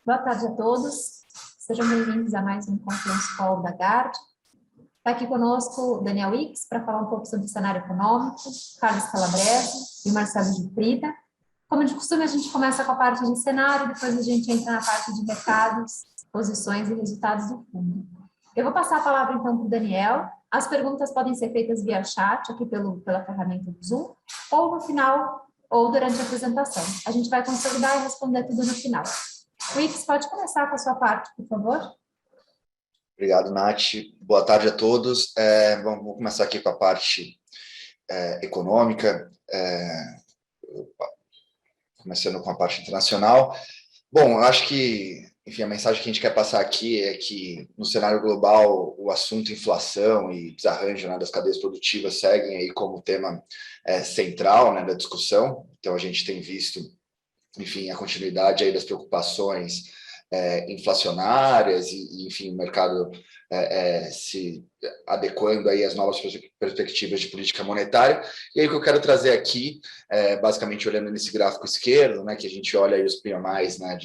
Boa tarde a todos. Sejam bem-vindos a mais um Conference Call da GARD. Está aqui conosco o Daniel Ix para falar um pouco sobre o cenário econômico, Carlos Calabrese e o Marcelo de Frida. Como de costume, a gente começa com a parte de cenário, depois a gente entra na parte de mercados, posições e resultados do fundo. Eu vou passar a palavra então para o Daniel. As perguntas podem ser feitas via chat, aqui pela ferramenta do Zoom, ou no final, ou durante a apresentação. A gente vai consolidar e responder tudo no final. Wix, pode começar com a sua parte, por favor? Obrigado, Nath. Boa tarde a todos. Vamos começar aqui com a parte econômica, começando com a parte internacional. Bom, eu acho que, enfim, a mensagem que a gente quer passar aqui é que, no cenário global, o assunto inflação e desarranjo, né, das cadeias produtivas seguem aí como tema central, né, da discussão. Então, a gente tem visto, enfim, a continuidade aí das preocupações inflacionárias e, enfim, o mercado se adequando aí às novas perspectivas de política monetária. E aí o que eu quero trazer aqui, basicamente olhando nesse gráfico esquerdo, né, que a gente olha aí os PMIs, né,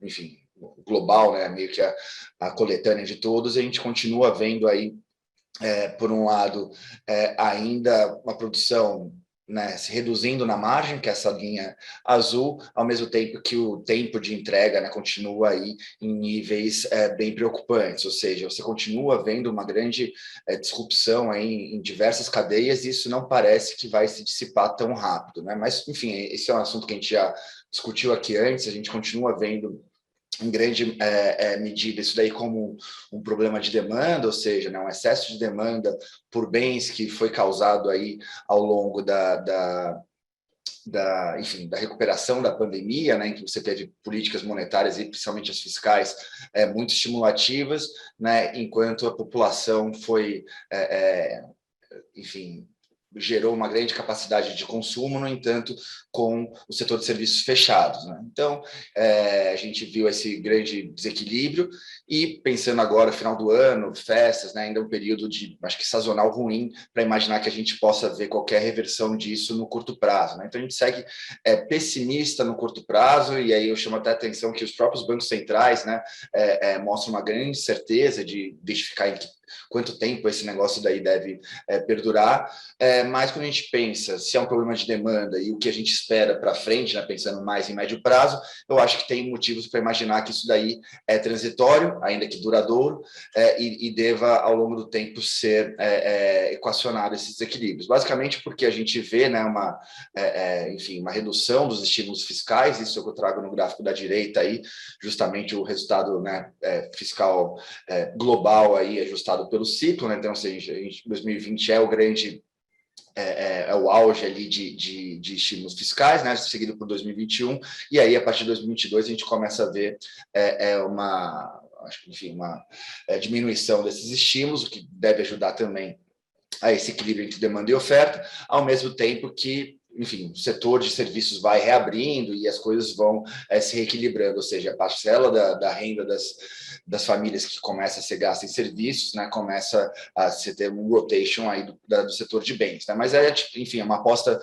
enfim, global, né, meio que a coletânea de todos, a gente continua vendo aí, por um lado, ainda uma produção, né, se reduzindo na margem, que é essa linha azul, ao mesmo tempo que o tempo de entrega, né, continua aí em níveis bem preocupantes, ou seja, você continua vendo uma grande disrupção aí em diversas cadeias, e isso não parece que vai se dissipar tão rápido, né? Mas, enfim, esse é um assunto que a gente já discutiu aqui antes, a gente continua vendo em grande medida isso daí como um problema de demanda, ou seja, né, um excesso de demanda por bens que foi causado aí ao longo enfim, da recuperação da pandemia, né, em que você teve políticas monetárias e principalmente as fiscais muito estimulativas, né, enquanto a população foi, enfim, gerou uma grande capacidade de consumo, no entanto, com o setor de serviços fechados, né? Então, a gente viu esse grande desequilíbrio e, pensando agora, final do ano, festas, né, ainda um período de, acho que sazonal ruim, para imaginar que a gente possa ver qualquer reversão disso no curto prazo, né? Então, a gente segue pessimista no curto prazo, e aí eu chamo até a atenção que os próprios bancos centrais, né, mostram uma grande certeza de identificar em quanto tempo esse negócio daí deve perdurar, mas quando a gente pensa se é um problema de demanda e o que a gente espera para frente, né, pensando mais em médio prazo, eu acho que tem motivos para imaginar que isso daí é transitório, ainda que duradouro, e deva, ao longo do tempo, ser equacionado esses desequilíbrios. Basicamente porque a gente vê, né, enfim, uma redução dos estímulos fiscais, isso é o que eu trago no gráfico da direita, aí, justamente o resultado, né, fiscal global aí, ajustado pelo ciclo, né? Então, ou seja, 2020 é o grande o auge ali de estímulos fiscais, né, seguido por 2021, e aí a partir de 2022 a gente começa a ver uma diminuição desses estímulos, o que deve ajudar também a esse equilíbrio entre demanda e oferta, ao mesmo tempo que, enfim, o setor de serviços vai reabrindo e as coisas vão se reequilibrando, ou seja, a parcela da renda das famílias que começa a ser gasta em serviços, né, começa a se ter um rotation aí do setor de bens, né? Mas enfim, é uma aposta,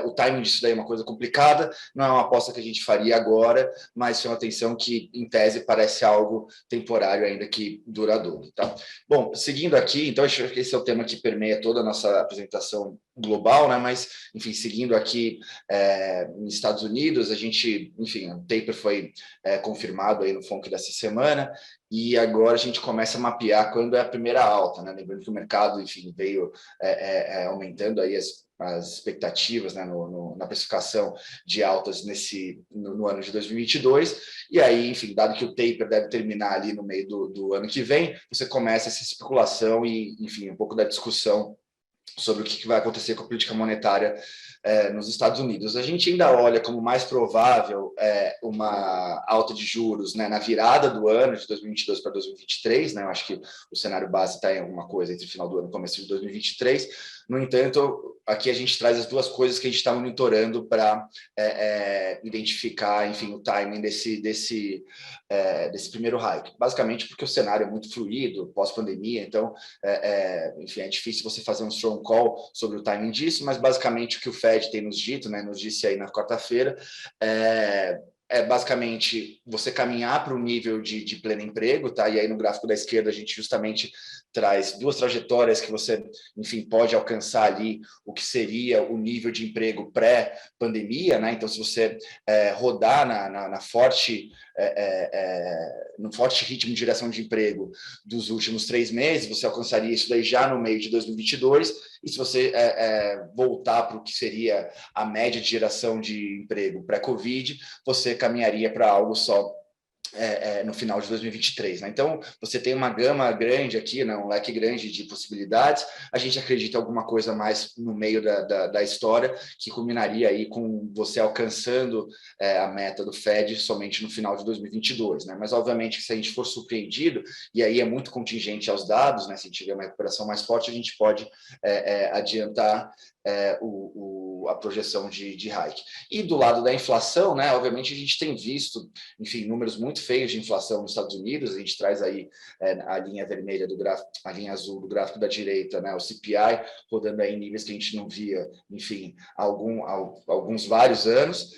o timing disso daí é uma coisa complicada, não é uma aposta que a gente faria agora, mas chama atenção que, em tese, parece algo temporário ainda que duradouro, tá? Bom, seguindo aqui, então, acho que esse é o tema que permeia toda a nossa apresentação global, né? Mas, enfim, seguindo aqui nos Estados Unidos, a gente, enfim, o taper foi confirmado aí no FONC dessa semana, e agora a gente começa a mapear quando é a primeira alta, né? Lembrando que o mercado, enfim, veio aumentando aí as expectativas, né, na precificação de altas no ano de 2022, e aí, enfim, dado que o taper deve terminar ali no meio do ano que vem, você começa essa especulação e, enfim, um pouco da discussão sobre o que vai acontecer com a política monetária nos Estados Unidos. A gente ainda olha como mais provável uma alta de juros, né, na virada do ano de 2022 para 2023, né? Eu acho que o cenário base está em alguma coisa entre o final do ano e começo de 2023. No entanto, aqui a gente traz as duas coisas que a gente está monitorando para identificar, enfim, o timing desse primeiro hike. Basicamente porque o cenário é muito fluido, pós-pandemia, então, enfim, é difícil você fazer um strong call sobre o timing disso, mas basicamente o que o Fed tem nos dito, né, nos disse aí na quarta-feira, é basicamente você caminhar para um nível de pleno emprego, tá? E aí no gráfico da esquerda a gente justamente traz duas trajetórias que você, enfim, pode alcançar ali o que seria o nível de emprego pré-pandemia, né? Então, se você rodar na forte, no forte ritmo de geração de emprego dos últimos 3 meses, você alcançaria isso daí já no meio de 2022, e se você voltar para o que seria a média de geração de emprego pré-Covid, você caminharia para algo só no final de 2023. Né? Então, você tem uma gama grande aqui, né? Um leque grande de possibilidades. A gente acredita alguma coisa mais no meio da história, que culminaria aí com você alcançando a meta do Fed somente no final de 2022. Né? Mas, obviamente, se a gente for surpreendido, e aí é muito contingente aos dados, né? Se tiver uma recuperação mais forte, a gente pode adiantar a projeção de hike. E do lado da inflação, né, obviamente a gente tem visto, enfim, números muito feios de inflação nos Estados Unidos. A gente traz aí a linha vermelha do gráfico, a linha azul do gráfico da direita, né, o CPI, rodando aí em níveis que a gente não via, enfim, há alguns vários anos,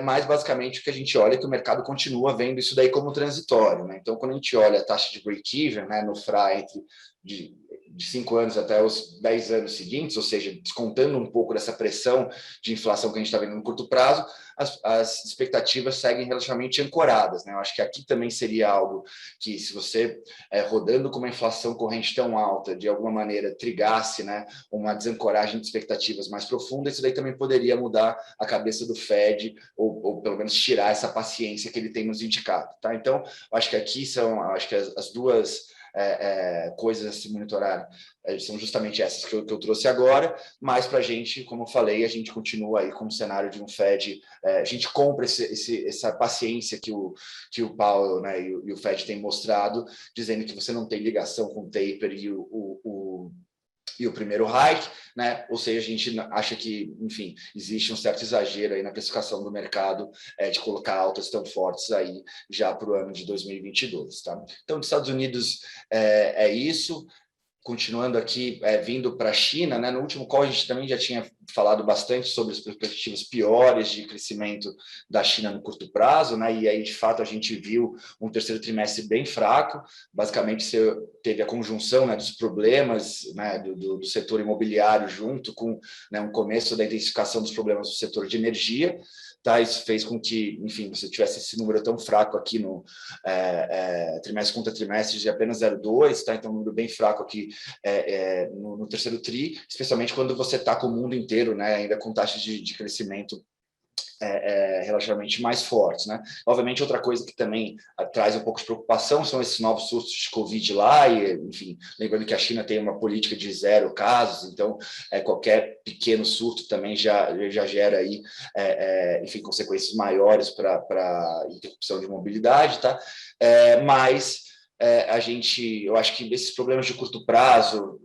mas basicamente o que a gente olha é que o mercado continua vendo isso daí como transitório. Né? Então, quando a gente olha a taxa de break-even, né, no FRA entre de 5 anos até os 10 anos seguintes, ou seja, descontando um pouco dessa pressão de inflação que a gente está vendo no curto prazo, as expectativas seguem relativamente ancoradas. Né? Eu acho que aqui também seria algo que, se você, rodando com uma inflação corrente tão alta, de alguma maneira trigasse, né, uma desancoragem de expectativas mais profunda, isso daí também poderia mudar a cabeça do Fed, ou pelo menos tirar essa paciência que ele tem nos indicado. Tá? Então, eu acho que aqui acho que as duas coisas a se monitorar são justamente essas que eu trouxe agora, mas para a gente, como eu falei, a gente continua aí com o cenário de um Fed, a gente compra essa paciência que o Powell, né, e o Fed tem mostrado, dizendo que você não tem ligação com o taper e o primeiro hike, né? Ou seja, a gente acha que, enfim, existe um certo exagero aí na precificação do mercado de colocar altas tão fortes aí já para o ano de 2022, tá? Então, dos Estados Unidos é isso. Continuando aqui, vindo para a China, né? No último call a gente também já tinha falado bastante sobre as perspectivas piores de crescimento da China no curto prazo, né? E aí, de fato, a gente viu um terceiro trimestre bem fraco. Basicamente, você teve a conjunção, né, dos problemas, né, do setor imobiliário junto com, né, um começo da intensificação dos problemas do setor de energia. Tá, isso fez com que, enfim, você tivesse esse número tão fraco aqui no trimestre contra trimestre de apenas 0,2, tá? Então, um número bem fraco aqui no terceiro TRI, especialmente quando você está com o mundo inteiro, né, ainda com taxas de crescimento relativamente mais fortes, né? Obviamente, outra coisa que também traz um pouco de preocupação são esses novos surtos de Covid lá, e, enfim, lembrando que a China tem uma política de 0 casos, então qualquer pequeno surto também já gera aí, enfim, consequências maiores para interrupção de mobilidade, tá? Mas eu acho que esses problemas de curto prazo,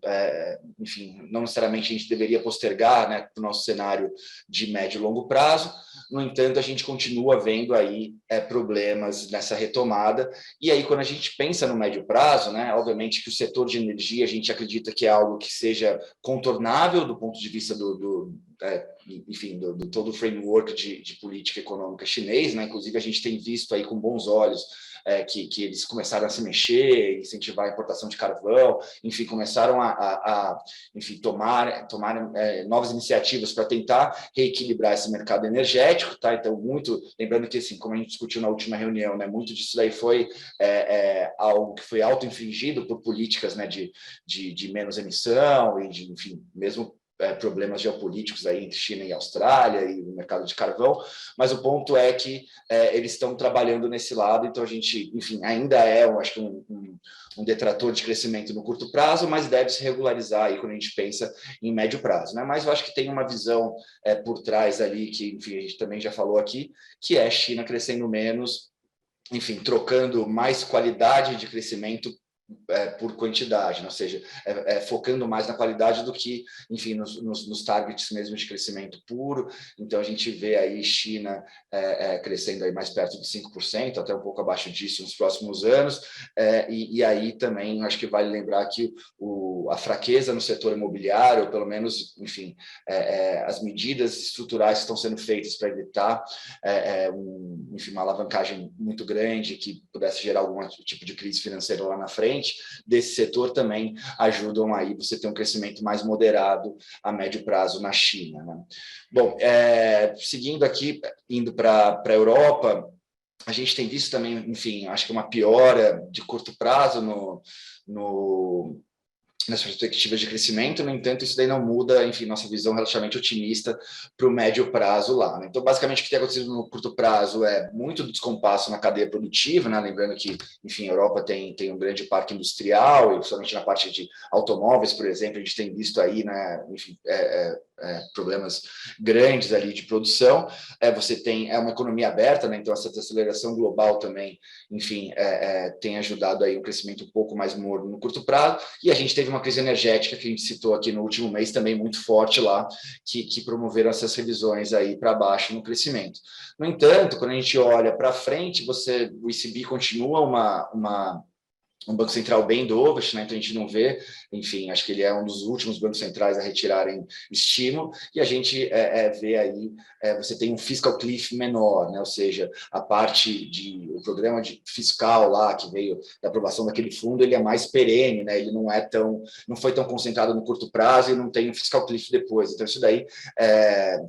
enfim, não necessariamente a gente deveria postergar, né, para o nosso cenário de médio e longo prazo. No entanto, a gente continua vendo aí problemas nessa retomada. E aí, quando a gente pensa no médio prazo, né, obviamente que o setor de energia a gente acredita que é algo que seja contornável do ponto de vista enfim, do todo o framework de política econômica chinês, né? Inclusive, a gente tem visto aí com bons olhos que eles começaram a se mexer, incentivar a importação de carvão, enfim, começaram enfim, tomar novas iniciativas para tentar reequilibrar esse mercado energético, tá? Então, lembrando que, assim, como a gente discutiu na última reunião, né, muito disso daí foi algo que foi auto-infligido por políticas, né, de menos emissão e de, enfim, mesmo problemas geopolíticos aí entre China e Austrália e o mercado de carvão, mas o ponto é que eles estão trabalhando nesse lado, então a gente, enfim, ainda eu acho que um detrator de crescimento no curto prazo, mas deve se regularizar aí quando a gente pensa em médio prazo, né? Mas eu acho que tem uma visão por trás ali que, enfim, a gente também já falou aqui, que é China crescendo menos, enfim, trocando mais qualidade de crescimento por quantidade, né? Ou seja, focando mais na qualidade do que, enfim, nos targets mesmo de crescimento puro. Então, a gente vê aí China crescendo aí mais perto de 5%, até um pouco abaixo disso nos próximos anos, e aí também acho que vale lembrar que a fraqueza no setor imobiliário, ou pelo menos, enfim, as medidas estruturais que estão sendo feitas para evitar enfim, uma alavancagem muito grande que pudesse gerar algum tipo de crise financeira lá na frente, desse setor também ajudam aí você ter um crescimento mais moderado a médio prazo na China, né? Bom, seguindo aqui, indo para a Europa, a gente tem visto também, enfim, acho que uma piora de curto prazo nas perspectivas de crescimento. No entanto, isso daí não muda, enfim, nossa visão relativamente otimista para o médio prazo lá, né? Então, basicamente, o que tem acontecido no curto prazo é muito descompasso na cadeia produtiva, né? Lembrando que, enfim, a Europa tem um grande parque industrial, e principalmente na parte de automóveis, por exemplo, a gente tem visto aí, né, enfim, problemas grandes ali de produção. Você tem uma economia aberta, né? Então essa desaceleração global também, enfim, tem ajudado aí um crescimento um pouco mais morno no curto prazo. E a gente teve uma crise energética que a gente citou aqui no último mês também muito forte lá, que promoveram essas revisões aí para baixo no crescimento. No entanto, quando a gente olha para frente, o ECB continua um Banco Central bem dovish, né? Então a gente não vê, enfim, acho que ele é um dos últimos bancos centrais a retirarem estímulo, e a gente vê aí, você tem um fiscal cliff menor, né? Ou seja, o programa fiscal lá, que veio da aprovação daquele fundo, ele é mais perene, né? Ele não foi tão concentrado no curto prazo e não tem um fiscal cliff depois. Então isso daí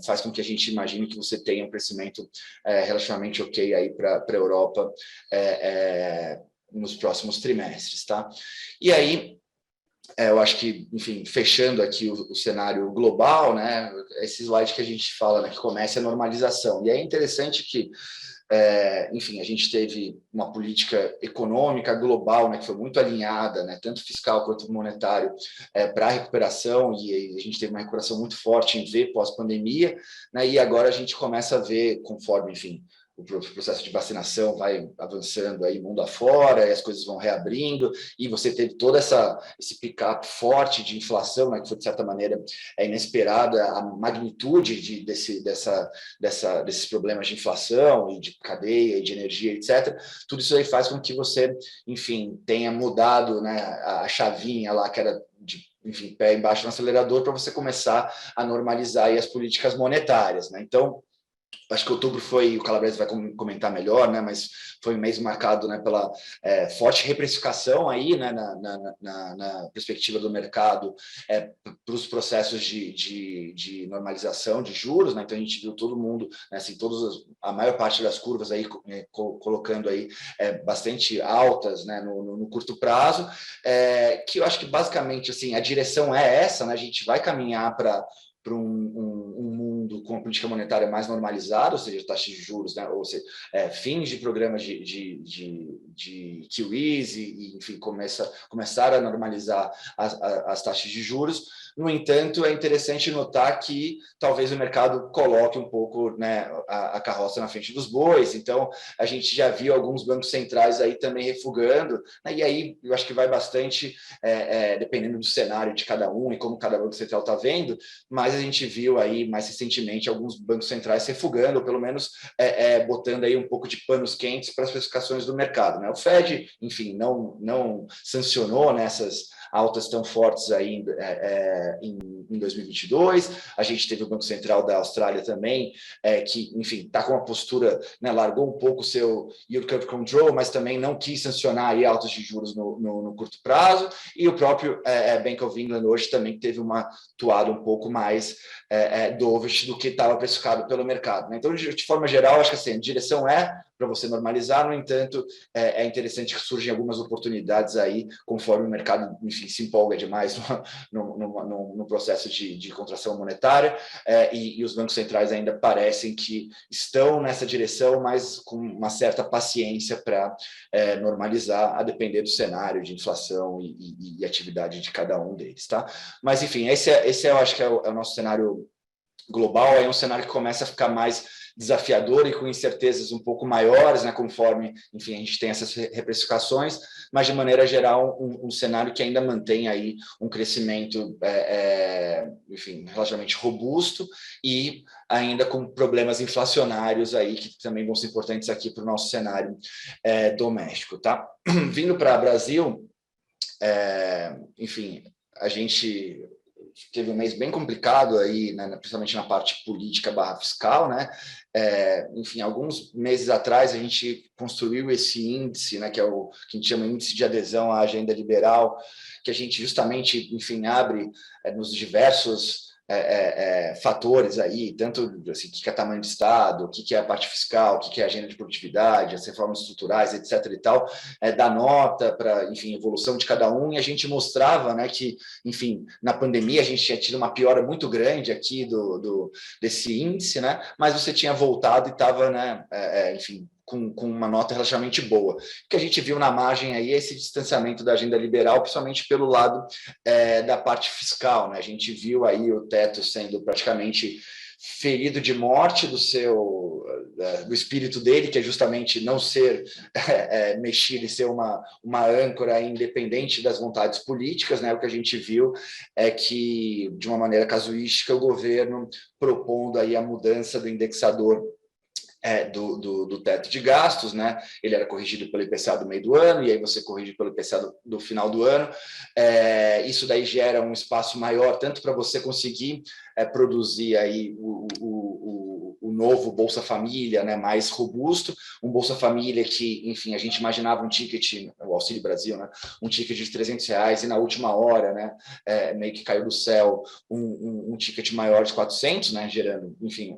faz com que a gente imagine que você tenha um crescimento relativamente ok aí para a Europa, nos próximos trimestres, tá? E aí, eu acho que, enfim, fechando aqui o cenário global, né, esse slide que a gente fala, né, que começa a normalização. E é interessante que, enfim, a gente teve uma política econômica global, né, que foi muito alinhada, né, tanto fiscal quanto monetário, para a recuperação, e a gente teve uma recuperação muito forte em V pós-pandemia, né, e agora a gente começa a ver, conforme, enfim, o processo de vacinação vai avançando aí mundo afora, e as coisas vão reabrindo, e você teve todo esse pick-up forte de inflação, né, que foi, de certa maneira, inesperada, a magnitude desses problemas de inflação e de cadeia e de energia, etc. Tudo isso aí faz com que você, enfim, tenha mudado, né, a chavinha lá, que era de, enfim, pé embaixo no acelerador, para você começar a normalizar aí as políticas monetárias, né? Então, acho que outubro o Calabrese vai comentar melhor, né? Mas foi um mês marcado, né, pela forte reprecificação aí, né, na perspectiva do mercado, para os processos de normalização de juros, né? Então a gente viu todo mundo, né, assim, a maior parte das curvas aí colocando aí bastante altas, né, no curto prazo, que eu acho que basicamente assim a direção é essa, né? A gente vai caminhar para um mundo com a política monetária mais normalizada, ou seja, taxas de juros, né, ou seja, fins de programas de QEs e enfim, começar a normalizar as taxas de juros. No entanto, é interessante notar que talvez o mercado coloque um pouco, né, a carroça na frente dos bois. Então, a gente já viu alguns bancos centrais aí também refugando, né, e aí eu acho que vai bastante, dependendo do cenário de cada um e como cada banco central está vendo, mas a gente viu aí mais recentemente alguns bancos centrais refugando, ou pelo menos botando aí um pouco de panos quentes para as precificações do mercado, né? O Fed, enfim, não sancionou nessas altas tão fortes aí em 2022. A gente teve o Banco Central da Austrália também, que, enfim, está com uma postura, né, largou um pouco o seu yield curve control, mas também não quis sancionar aí altas de juros no curto prazo. E o próprio Bank of England hoje também teve uma toada um pouco mais dovish do que estava precificado pelo mercado, né? Então, de forma geral, acho que assim, a direção para você normalizar. No entanto, é interessante que surgem algumas oportunidades aí, conforme o mercado, enfim, se empolga demais no processo de contração monetária, e os bancos centrais ainda parecem que estão nessa direção, mas com uma certa paciência para normalizar, a depender do cenário de inflação e atividade de cada um deles, tá? Mas, enfim, esse eu acho que é o nosso cenário global. É um cenário que começa a ficar mais desafiador e com incertezas um pouco maiores, né, conforme, enfim, a gente tem essas reprecificações, mas, de maneira geral, um cenário que ainda mantém aí um crescimento, enfim, relativamente robusto e ainda com problemas inflacionários aí, que também vão ser importantes aqui para o nosso cenário doméstico, tá? Vindo para o Brasil, enfim, a gente teve um mês bem complicado aí, né, principalmente na parte política / fiscal, né? Enfim, alguns meses atrás a gente construiu esse índice, né, que é o que a gente chama índice de adesão à agenda liberal, que a gente justamente, enfim, abre nos diversos fatores aí, tanto assim, o que é tamanho de Estado, o que é a parte fiscal, o que é a agenda de produtividade, as reformas estruturais, etc. e tal, dá nota para, enfim, evolução de cada um, e a gente mostrava, né, que, enfim, na pandemia a gente tinha tido uma piora muito grande aqui desse índice, né, mas você tinha voltado e estava, né, enfim, com uma nota relativamente boa. O que a gente viu na margem aí é esse distanciamento da agenda liberal, principalmente pelo lado da parte fiscal, né? A gente viu aí o teto sendo praticamente ferido de morte do espírito dele, que é justamente não ser mexido e ser uma âncora independente das vontades políticas, né? O que a gente viu é que, de uma maneira casuística, o governo propondo aí a mudança do indexador do teto de gastos, né? Ele era corrigido pelo IPCA do meio do ano, e aí você corrige pelo IPCA do final do ano. Isso daí gera um espaço maior, tanto para você conseguir produzir aí o novo Bolsa Família, né, mais robusto, um Bolsa Família que, enfim, a gente imaginava um ticket, o Auxílio Brasil, né, um ticket de R$300, e na última hora, né, meio que caiu do céu um ticket maior de 400, né, gerando, enfim,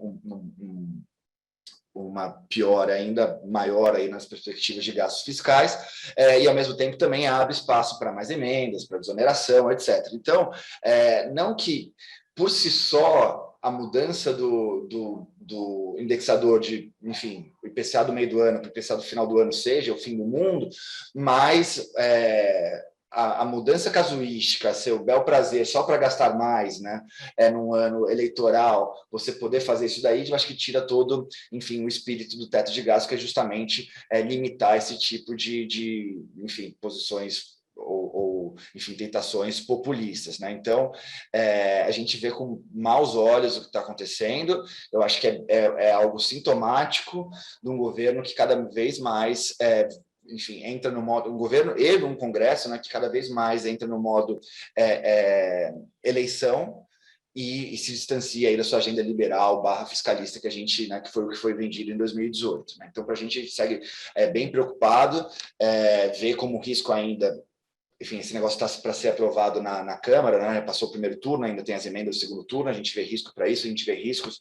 uma piora ainda maior aí nas perspectivas de gastos fiscais, e ao mesmo tempo também abre espaço para mais emendas, para desoneração, etc. Então, não que por si só a mudança do indexador de, enfim, o IPCA do meio do ano para o IPCA do final do ano seja o fim do mundo, mas a mudança casuística, seu bel prazer só para gastar mais, né, num ano eleitoral, você poder fazer isso daí, eu acho que tira todo, enfim, o espírito do teto de gastos, que é justamente limitar esse tipo de enfim, posições ou, enfim, tentações populistas, né? Então, a gente vê com maus olhos o que está acontecendo. Eu acho que é algo sintomático de um governo que cada vez mais enfim, entra no modo, um governo e um Congresso, né, que cada vez mais entra no modo eleição e se distancia aí da sua agenda liberal / fiscalista que a gente, né, que foi o que foi vendido em 2018. Né? Então, para a gente segue bem preocupado, ver como o risco ainda, enfim, esse negócio está para ser aprovado na Câmara, né? Passou o primeiro turno, ainda tem as emendas do segundo turno, a gente vê risco para isso, a gente vê riscos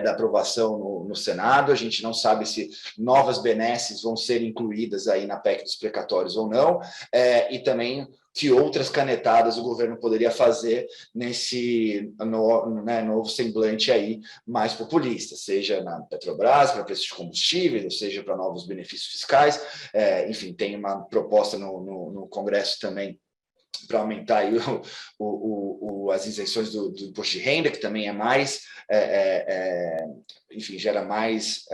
da aprovação no Senado, a gente não sabe se novas benesses vão ser incluídas aí na PEC dos precatórios ou não, e também que outras canetadas o governo poderia fazer nesse novo semblante aí mais populista, seja na Petrobras, para preços de combustíveis, ou seja para novos benefícios fiscais. Enfim, tem uma proposta no Congresso também para aumentar aí as isenções do imposto de renda, que também é mais, enfim, gera mais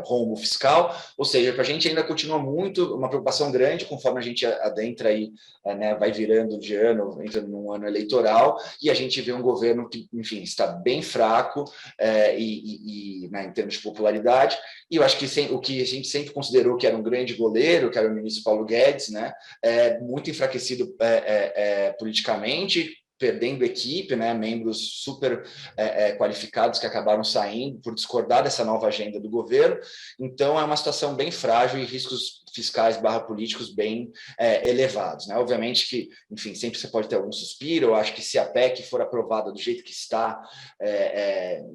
rombo fiscal, ou seja, para a gente ainda continua muito uma preocupação grande conforme a gente adentra aí, né, vai virando de ano, entra num ano eleitoral, e a gente vê um governo que, enfim, está bem fraco né, em termos de popularidade, e eu acho que o que a gente sempre considerou que era um grande goleiro, que era o ministro Paulo Guedes, né, muito enfraquecido politicamente, perdendo equipe, né, membros super qualificados que acabaram saindo por discordar dessa nova agenda do governo. Então, é uma situação bem frágil e riscos fiscais / políticos bem elevados. Né? Obviamente que, enfim, sempre você pode ter algum suspiro. Eu acho que se a PEC for aprovada do jeito que está,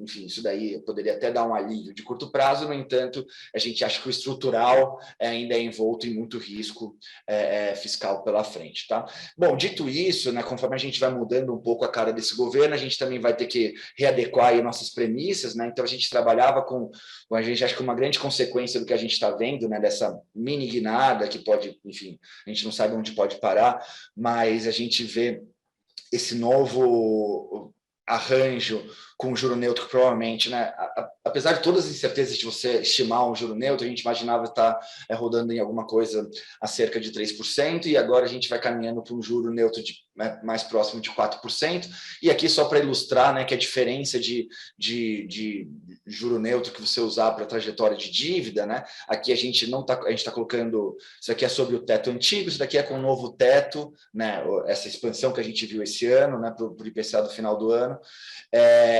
enfim, isso daí poderia até dar um alívio de curto prazo. No entanto, a gente acha que o estrutural ainda é envolto em muito risco fiscal pela frente. Tá? Bom, dito isso, né, conforme a gente vai mudando um pouco a cara desse governo, a gente também vai ter que readequar aí nossas premissas, né? Então a gente trabalhava a gente acha que uma grande consequência do que a gente está vendo, né, dessa mini guinada que pode, enfim, a gente não sabe onde pode parar, mas a gente vê esse novo arranjo com juro neutro, que provavelmente, né, apesar de todas as incertezas de você estimar um juro neutro, a gente imaginava estar rodando em alguma coisa a cerca de 3%, e agora a gente vai caminhando para um juro neutro mais próximo de 4%. E aqui, só para ilustrar, né, que a diferença de juro neutro que você usar para a trajetória de dívida, né, aqui a gente está colocando, isso aqui é sobre o teto antigo, isso daqui é com o novo teto, né, essa expansão que a gente viu esse ano, né, para o IPCA do final do ano,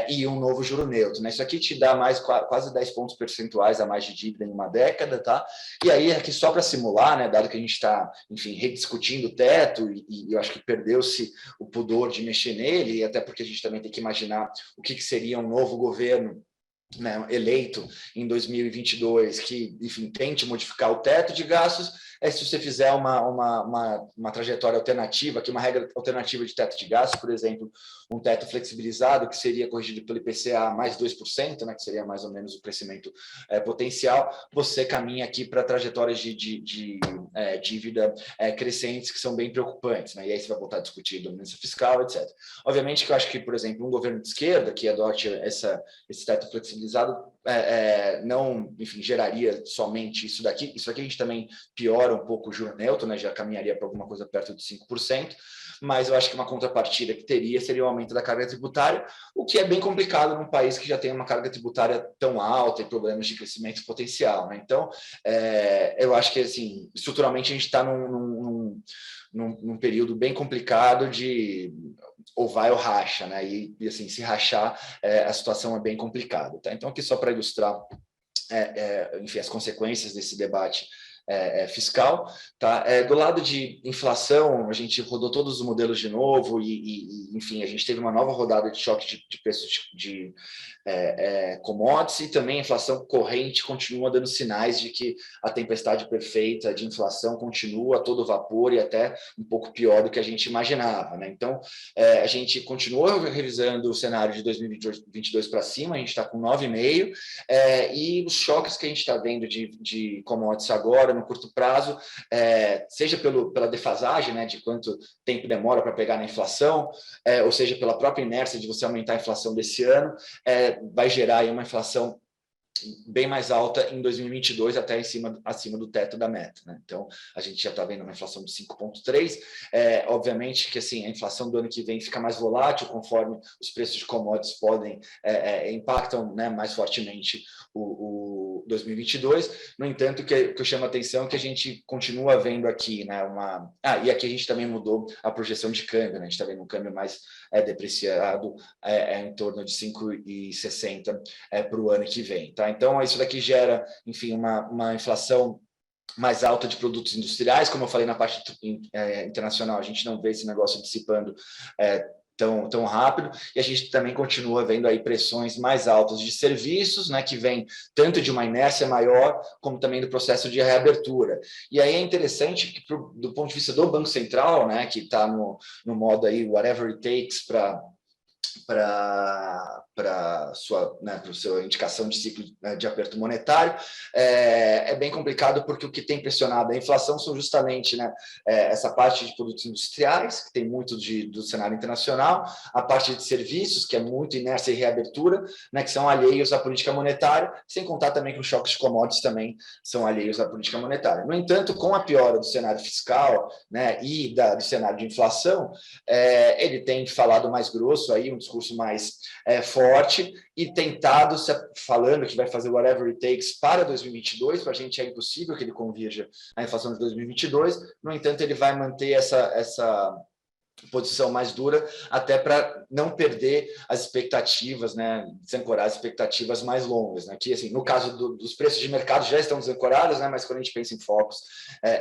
e um novo juro neutro, né? Isso aqui te dá mais quase 10 pontos percentuais a mais de dívida em uma década, tá? E aí, aqui só para simular, né? Dado que a gente está, enfim, rediscutindo o teto, e eu acho que perdeu-se o pudor de mexer nele, e até porque a gente também tem que imaginar o que seria um novo governo, né, eleito em 2022, que, enfim, tente modificar o teto de gastos, se você fizer uma trajetória alternativa, aqui uma regra alternativa de teto de gastos, por exemplo, um teto flexibilizado, que seria corrigido pelo IPCA mais 2%, né, que seria mais ou menos o crescimento potencial, você caminha aqui para trajetórias de dívida crescentes, que são bem preocupantes, né, e aí você vai voltar a discutir dominância fiscal, etc. Obviamente que eu acho que, por exemplo, um governo de esquerda que adote esse teto flexibilizado não, enfim, geraria somente isso daqui. Isso aqui a gente também piora um pouco o juro neutro, né? Já caminharia para alguma coisa perto de 5%, mas eu acho que uma contrapartida que teria seria o aumento da carga tributária, o que é bem complicado num país que já tem uma carga tributária tão alta e problemas de crescimento potencial, né? Então, eu acho que, assim, estruturalmente a gente está num período bem complicado de ou vai ou racha, né? E assim, se rachar, a situação é bem complicada, tá? Então, aqui só para ilustrar, enfim, as consequências desse debate fiscal, tá? Do lado de inflação, a gente rodou todos os modelos de novo e enfim, a gente teve uma nova rodada de choque de preços de commodities, e também a inflação corrente continua dando sinais de que a tempestade perfeita de inflação continua a todo vapor e até um pouco pior do que a gente imaginava, né? Então, a gente continua revisando o cenário de 2022 para cima, a gente está com 9,5, e os choques que a gente está vendo de commodities agora, no curto prazo, seja pela defasagem, né, de quanto tempo demora para pegar na inflação, ou seja, pela própria inércia de você aumentar a inflação desse ano, vai gerar aí uma inflação bem mais alta em 2022, até acima do teto da meta, né? Então, a gente já está vendo uma inflação de 5,3%. Obviamente que, assim, a inflação do ano que vem fica mais volátil conforme os preços de commodities impactam, né, mais fortemente o 2022. No entanto, o que eu chamo a atenção é que a gente continua vendo aqui, né, e aqui a gente também mudou a projeção de câmbio, né? A gente está vendo um câmbio mais depreciado, em torno de 5,60 para o ano que vem, tá? Então, isso daqui gera, enfim, uma inflação mais alta de produtos industriais, como eu falei na parte internacional, a gente não vê esse negócio dissipando tão rápido, e a gente também continua vendo aí pressões mais altas de serviços, né, que vem tanto de uma inércia maior, como também do processo de reabertura. E aí é interessante que, do ponto de vista do Banco Central, né, que está no modo aí, whatever it takes para sua indicação de ciclo de aperto monetário, é bem complicado, porque o que tem pressionado a inflação são justamente, né, essa parte de produtos industriais, que tem muito do cenário internacional, a parte de serviços, que é muito inércia e reabertura, né, que são alheios à política monetária, sem contar também que os choques de commodities também são alheios à política monetária. No entanto, com a piora do cenário fiscal, né, e do cenário de inflação, ele tem falado mais grosso, aí, um discurso mais forte, e tentado, falando que vai fazer whatever it takes para 2022, para a gente é impossível que ele convirja a inflação de 2022, no entanto, ele vai manter essa posição mais dura, até para não perder as expectativas, né, desancorar as expectativas mais longas, né, que, assim, no caso dos preços de mercado já estão desancorados, né, mas quando a gente pensa em focos,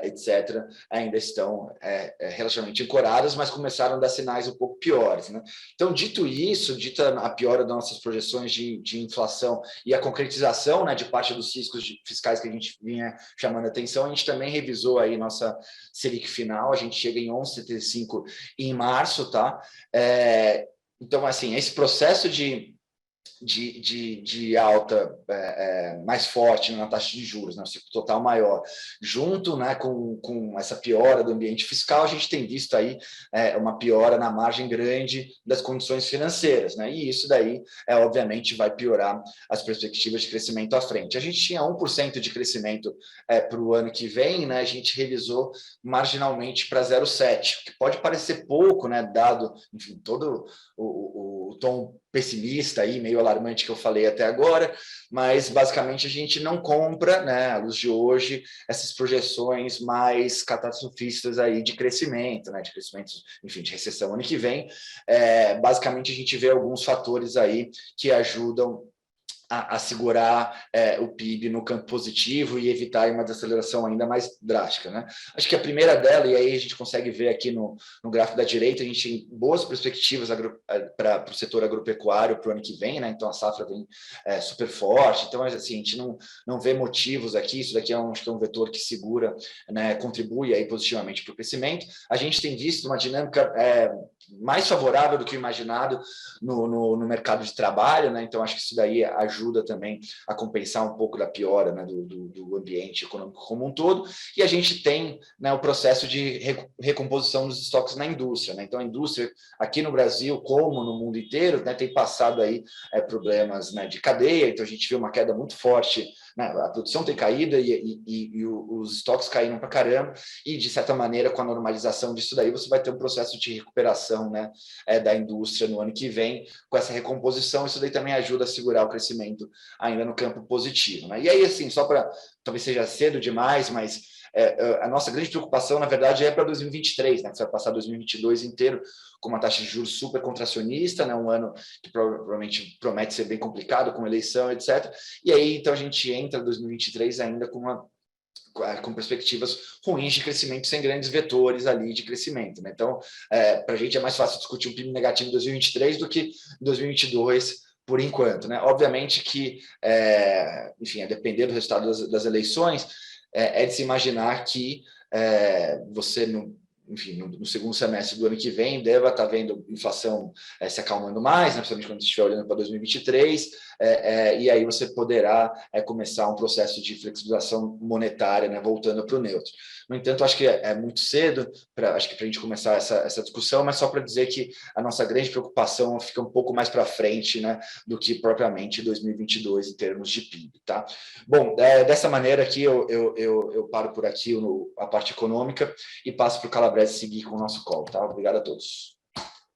etc., ainda estão relativamente ancoradas, mas começaram a dar sinais um pouco piores, né. Então, dito isso, dita a piora das nossas projeções de inflação e a concretização, né, de parte dos riscos fiscais que a gente vinha chamando a atenção, a gente também revisou aí nossa Selic final, a gente chega em 11,75 em março, tá? Então, assim, esse processo de de alta mais forte na taxa de juros, né, o ciclo total maior, junto, né, com essa piora do ambiente fiscal, a gente tem visto aí uma piora na margem grande das condições financeiras, né, e isso daí, obviamente, vai piorar as perspectivas de crescimento à frente. A gente tinha 1% de crescimento para o ano que vem, né, a gente revisou marginalmente para 0,7%, que pode parecer pouco, né, dado, enfim, todo o tom pessimista aí, meio alarmante que eu falei até agora, mas basicamente a gente não compra, né, à luz de hoje, essas projeções mais catastrofistas aí de crescimento, né, de crescimento, enfim, de recessão ano que vem. Basicamente a gente vê alguns fatores aí que ajudam a segurar o PIB no campo positivo e evitar uma desaceleração ainda mais drástica, né? Acho que a primeira dela, e aí a gente consegue ver aqui no gráfico da direita, a gente tem boas perspectivas para o setor agropecuário para o ano que vem, né? Então a safra vem super forte, então assim, a gente não vê motivos aqui, isso daqui acho que é um vetor que segura, né, contribui aí positivamente para o crescimento. A gente tem visto uma dinâmica mais favorável do que o imaginado no mercado de trabalho, né? Então acho que isso daí ajuda também a compensar um pouco da piora, né, do ambiente econômico como um todo, e a gente tem, né, o processo de recomposição dos estoques na indústria, né? Então a indústria aqui no Brasil, como no mundo inteiro, né, tem passado aí problemas, né, de cadeia, então a gente viu uma queda muito forte, né, a produção tem caído e os estoques caíram para caramba, e de certa maneira com a normalização disso daí você vai ter um processo de recuperação, né, da indústria no ano que vem, com essa recomposição, isso daí também ajuda a segurar o crescimento ainda no campo positivo, né? E aí, assim, só para, talvez seja cedo demais, mas a nossa grande preocupação, na verdade, é para 2023, né? Que você vai passar 2022 inteiro com uma taxa de juros super contracionista, né? Um ano que provavelmente promete ser bem complicado, com eleição, etc. E aí, então, a gente entra em 2023 ainda com perspectivas ruins de crescimento, sem grandes vetores ali de crescimento, né? Então, para a gente é mais fácil discutir um PIB negativo em 2023 do que em 2022, por enquanto, né? Obviamente que, enfim, a depender do resultado das eleições, de se imaginar que você, enfim, no segundo semestre do ano que vem, deva estar vendo inflação se acalmando mais, né, principalmente quando estiver olhando para 2023, e aí você poderá começar um processo de flexibilização monetária, né, voltando para o neutro. No entanto, acho que é muito cedo para a gente começar essa discussão, mas só para dizer que a nossa grande preocupação fica um pouco mais para frente, né, do que propriamente 2022 em termos de PIB. Tá? Bom, dessa maneira aqui eu paro por aqui a parte econômica e passo para o Calabrese seguir com o nosso call. Tá? Obrigado a todos.